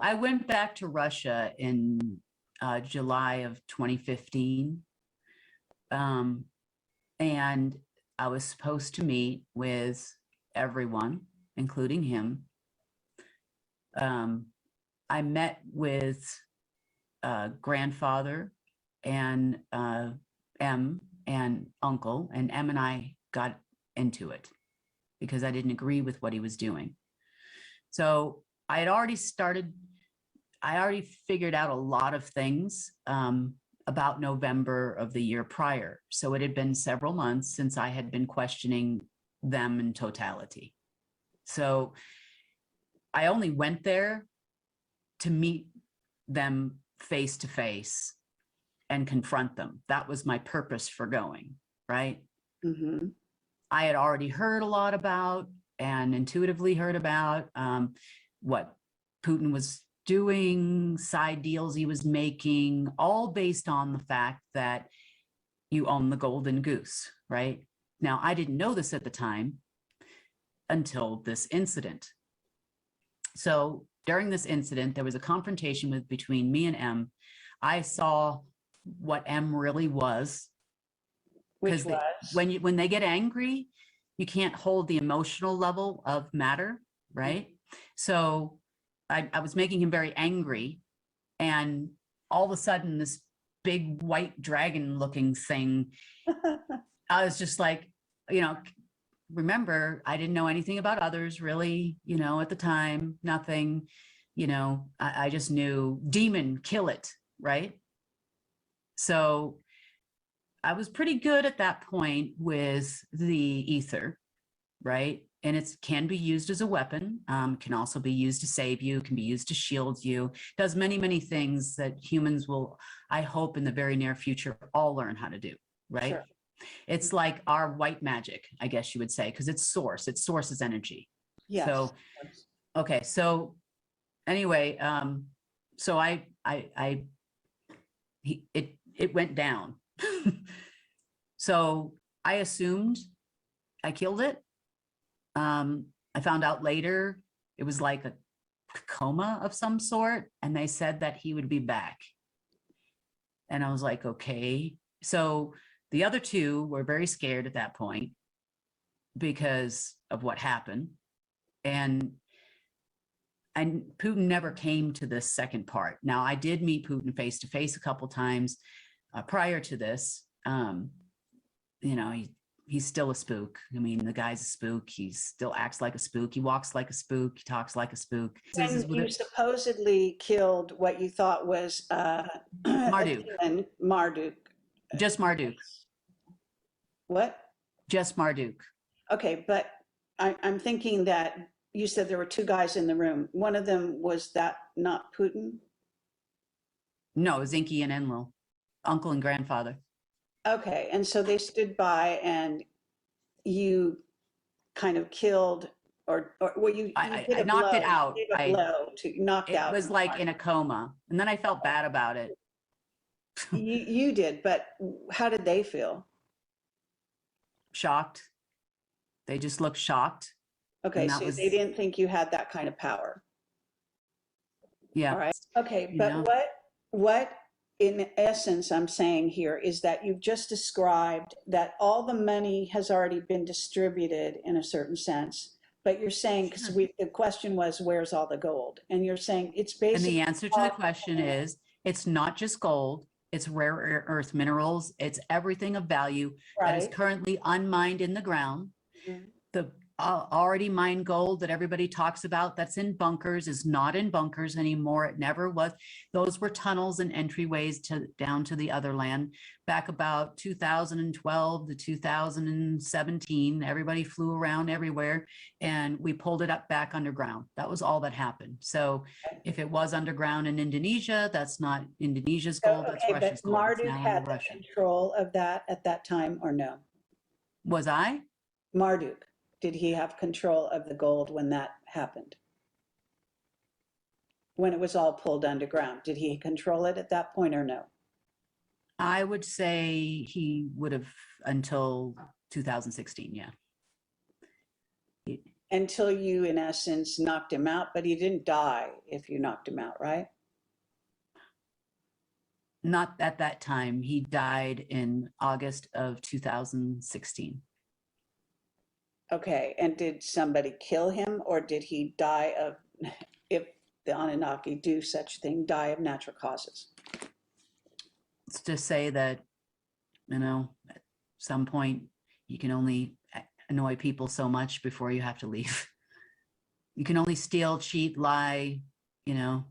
I went back to Russia in July of 2015. Um, and I was supposed to meet with everyone, including him. I met with grandfather and M and uncle, and M and I got into it because I didn't agree with what he was doing. So I already figured out a lot of things about November of the year prior. So it had been several months since I had been questioning them in totality. So I only went there to meet them face to face and confront them. That was my purpose for going, right? Mm-hmm. I had already heard a lot about and intuitively heard about what Putin was doing, side deals he was making, all based on the fact that you own the golden goose, right? Now, I didn't know this at the time until this incident. So during this incident, there was a confrontation between me and M. I saw what M really was. Which was? When they get angry, you can't hold the emotional level of matter, right? Mm-hmm. So I was making him very angry, and all of a sudden this big white dragon looking thing, I was just like, remember, I didn't know anything about others really, at the time, nothing, I just knew demon, kill it, right? So I was pretty good at that point with the ether, right? And it can be used as a weapon, can also be used to save you, can be used to shield you, does many, many things that humans will, I hope in the very near future, all learn how to do, right? Sure. It's like our white magic, I guess you would say, because it's source is energy. Yes. So, okay. So anyway, so it went down. So I assumed I killed it. I found out later it was like a coma of some sort, and they said that he would be back. And I was like, okay. So the other two were very scared at that point because of what happened. And Putin never came to this second part. Now, I did meet Putin face to face a couple times prior to this. He's still a spook. I mean, the guy's a spook. He still acts like a spook. He walks like a spook. He talks like a spook. When you supposedly killed what you thought was Marduk. Marduk. Just Marduk. What? Just Marduk. Okay, but I'm thinking that you said there were two guys in the room. One of them, was that not Putin? No, it was Inky and Enlil, uncle and grandfather. Okay, and so they stood by and you kind of killed, or well, I knocked it out. Knocked out. It was like in a coma, and then I felt bad about it. You did, but how did they feel? Shocked. They just looked shocked. Okay, so they didn't think you had that kind of power. Yeah. All right. Okay, but what in essence I'm saying here is that you've just described that all the money has already been distributed in a certain sense, but you're saying, because the question was, where's all the gold? And you're saying it's basically— And the answer to the question is, it's not just gold, it's rare earth minerals, it's everything of value that is currently unmined in the ground. Mm-hmm. The already mined gold that everybody talks about that's in bunkers is not in bunkers anymore. It never was. Those were tunnels and entryways down to the other land. Back about 2012 to 2017, everybody flew around everywhere and we pulled it up back underground. That was all that happened. So if it was underground in Indonesia, that's not Indonesia's gold, that's Russia's gold. Marduk had control of that at that time, or no? Was I? Marduk. Did he have control of the gold when that happened? When it was all pulled underground, did he control it at that point or no? I would say he would have until 2016, yeah. until you, in essence, knocked him out, but he didn't die if you knocked him out, right? Not at that time. He died in August of 2016. Okay, and did somebody kill him, or did he die of, if the Anunnaki do such thing, die of natural causes? It's to say that, at some point you can only annoy people so much before you have to leave. You can only steal, cheat, lie,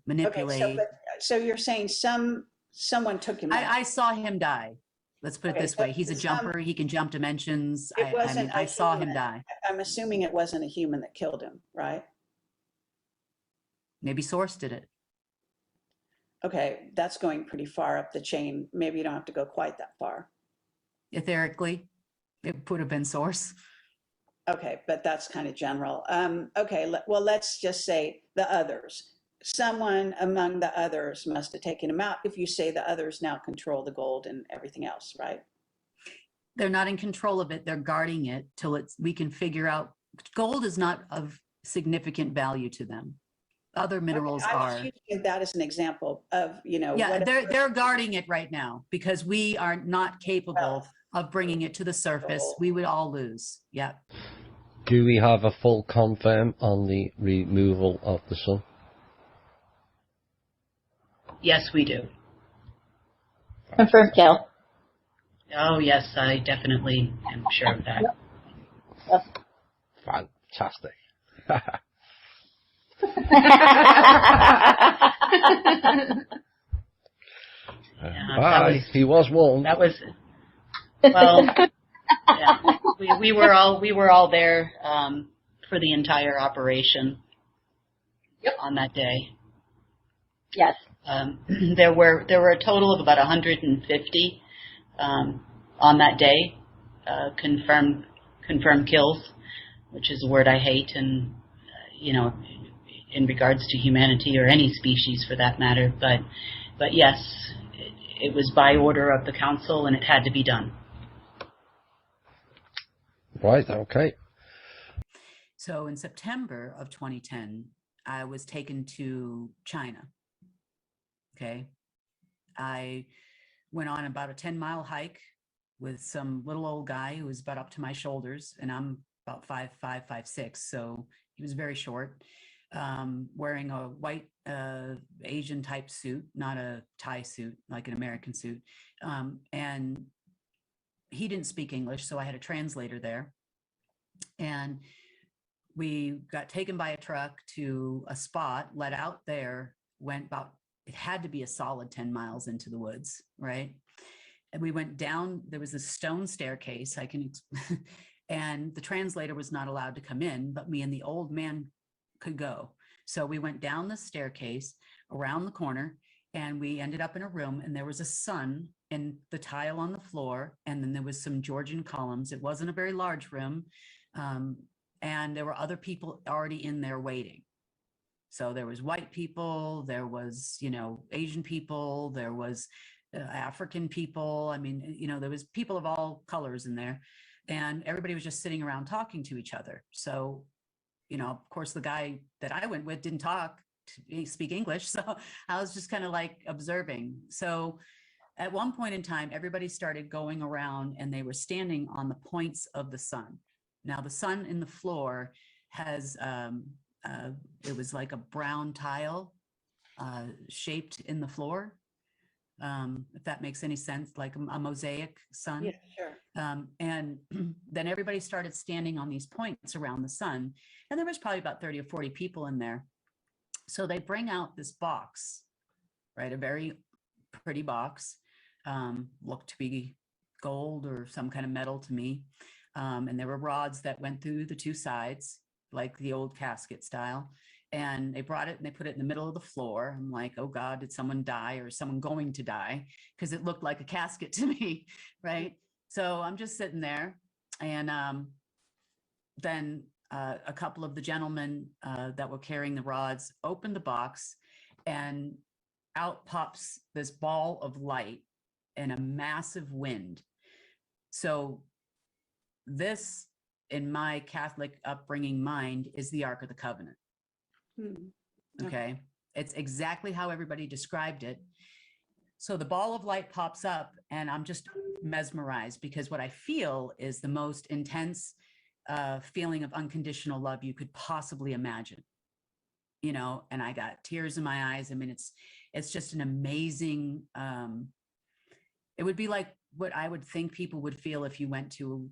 manipulate. Okay, so you're saying someone took him out. I saw him die. Let's put it this way. He's a jumper. He can jump dimensions. I saw him die. I'm assuming it wasn't a human that killed him, right? Maybe Source did it. Okay, that's going pretty far up the chain. Maybe you don't have to go quite that far. Etherically, it would have been Source. Okay, but that's kind of general. Okay, well, let's just say the others. Someone among the others must have taken him out, if you say the others now control the gold and everything else, right? They're not in control of it. They're guarding it till we can figure out. Gold is not of significant value to them. Other minerals I are. was using that as an example of, Yeah, they're guarding it right now because we are not capable of bringing it to the surface. We would all lose. Yeah. Do we have a full confirm on the removal of the sun? Yes, we do. Confirmed kill. Oh, yes, I definitely am sure of that. Yep. Fantastic. He was warned. That was, well, yeah, we were all there for the entire operation. Yep. On that day. Yes. There were a total of about 150 on that day, confirmed kills, which is a word I hate, and in regards to humanity or any species for that matter. But yes, it was by order of the council, and it had to be done. Right. Okay. So in September of 2010, I was taken to China. Okay. I went on about a 10-mile hike with some little old guy who was about up to my shoulders, and I'm about 5'5", 5'6", so he was very short, wearing a white Asian type suit, not a Thai suit, like an American suit. And he didn't speak English, so I had a translator there. And we got taken by a truck to a spot, let out there, went about, it had to be a solid 10 miles into the woods, right? And we went down, there was a stone staircase, and the translator was not allowed to come in, but me and the old man could go. So we went down the staircase, around the corner, and we ended up in a room, and there was a sun in the tile on the floor, and then there was some Georgian columns. It wasn't a very large room, and there were other people already in there waiting. So there was white people, there was, Asian people, there was African people. I mean, there was people of all colors in there, and everybody was just sitting around talking to each other. So, of course, the guy that I went with didn't speak English. So I was just kind of like observing. So at one point in time, everybody started going around and they were standing on the points of the sun. Now the sun in the floor has, it was like a brown tile shaped in the floor. If that makes any sense, like a mosaic sun. Yeah, sure. And then everybody started standing on these points around the sun. And there was probably about 30 or 40 people in there. So they bring out this box, right? A very pretty box, looked to be gold or some kind of metal to me. And there were rods that went through the two sides, like the old casket style. And they brought it and they put it in the middle of the floor. I'm like, oh God, did someone die or is someone going to die? Because it looked like a casket to me, right? So I'm just sitting there, and then a couple of the gentlemen that were carrying the rods opened the box, and out pops this ball of light and a massive wind. So this in my Catholic upbringing mind is the Ark of the Covenant. Okay. It's exactly how everybody described it. So the ball of light pops up and I'm just mesmerized because what I feel is the most intense feeling of unconditional love you could possibly imagine, you know, and I got tears in my eyes. I mean, it's just an amazing, it would be like what I would think people would feel if you went to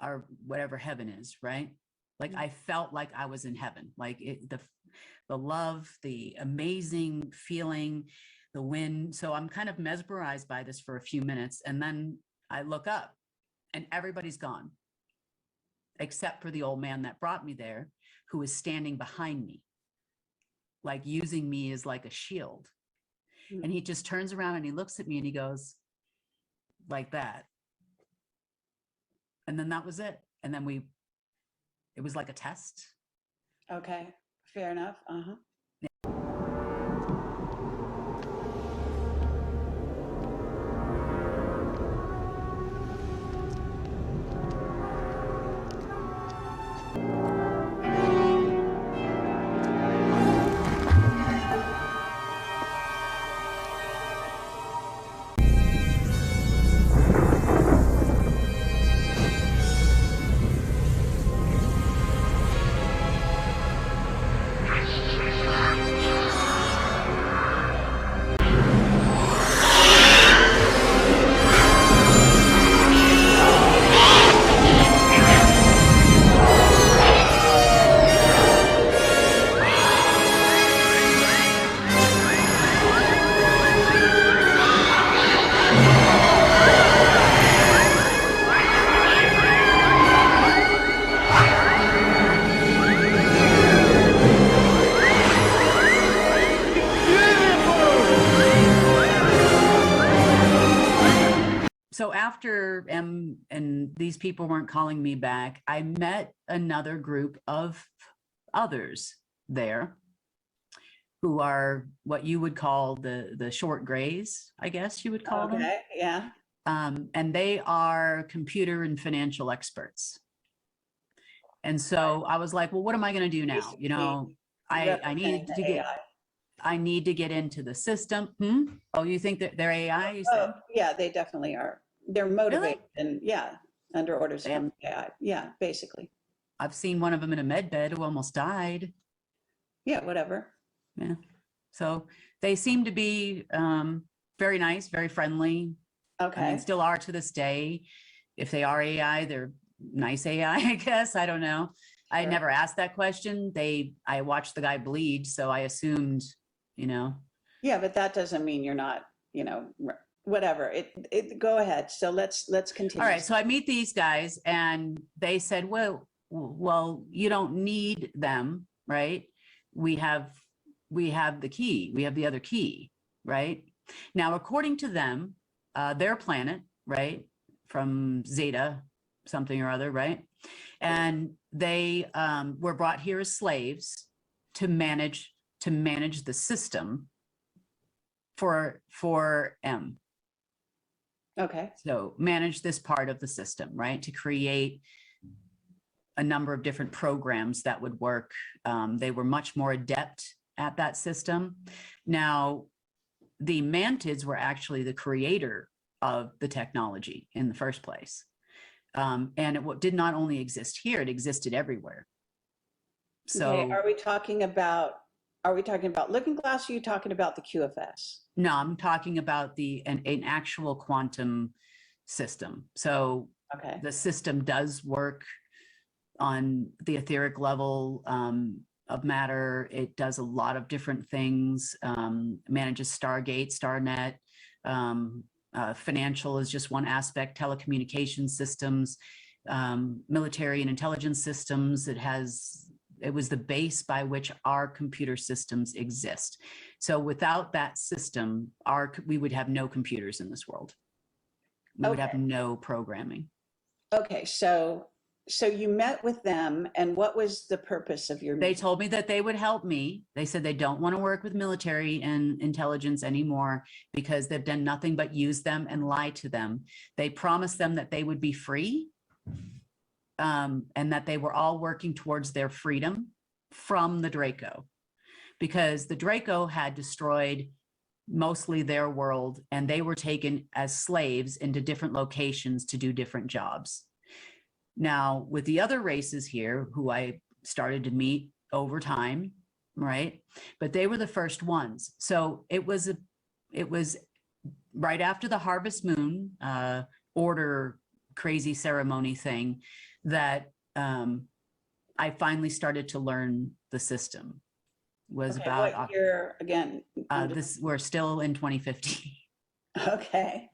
our whatever heaven is, right? Like I felt like I was in heaven, like the love, the amazing feeling, the wind. So I'm kind of mesmerized by this for a few minutes. And then I look up and everybody's gone, except for the old man that brought me there, who is standing behind me, like using me as like a shield. And he just turns around and he looks at me and he goes like that. And then that was it. And then it was like a test. Okay, fair enough. So after and these people weren't calling me back, I met another group of others there who are what you would call the short grays, I guess you would call them. Okay, yeah. And they are computer and financial experts. And so I was like, well, what am I going to do now? You know, I need to get into the system. Oh, you think that they're AI? Oh, yeah, they definitely are. They're motivated Really? and under orders from AI. Yeah, basically. I've seen one of them in a med bed who almost died. Yeah, whatever. Yeah. So they seem to be very nice, very friendly. Okay. I mean, still are to this day. If they are AI, they're nice AI, I guess. I don't know. I never asked that question. I watched the guy bleed, so I assumed, you know. Yeah, but that doesn't mean you're not, whatever. Go ahead. So let's continue. All right. So I meet these guys and they said, well, you don't need them, right? We have the key. We have the other key, right? Now, according to them, their planet, right, from Zeta, something or other, right? And they were brought here as slaves to manage the system for M. Okay. So manage this part of the system, right? To create a number of different programs that would work. They were much more adept at that system. Now, the mantids were actually the creator of the technology in the first place. And it did not only exist here, it existed everywhere. So okay, are we talking about Looking Glass, or are you talking about the QFS? no, I'm talking about an actual quantum system. So okay, the system does work on the etheric level of matter. It does a lot of different things, manages Stargate, Starnet, financial is just one aspect, telecommunication systems, military and intelligence systems. It was the base by which our computer systems exist. So without that system, we would have no computers in this world. We would have no programming. Okay, so you met with them, and what was the purpose of your meeting? They told me that they would help me. They said they don't want to work with military and intelligence anymore because they've done nothing but use them and lie to them. They promised them that they would be free. and that they were all working towards their freedom from the Draco, because the Draco had destroyed mostly their world, and they were taken as slaves into different locations to do different jobs. Now, with the other races here, who I started to meet over time, right? But they were the first ones. So it was right after the Harvest Moon order crazy ceremony thing that I finally started to learn the system. Was Okay, about what year again? we're still in 2015. Okay.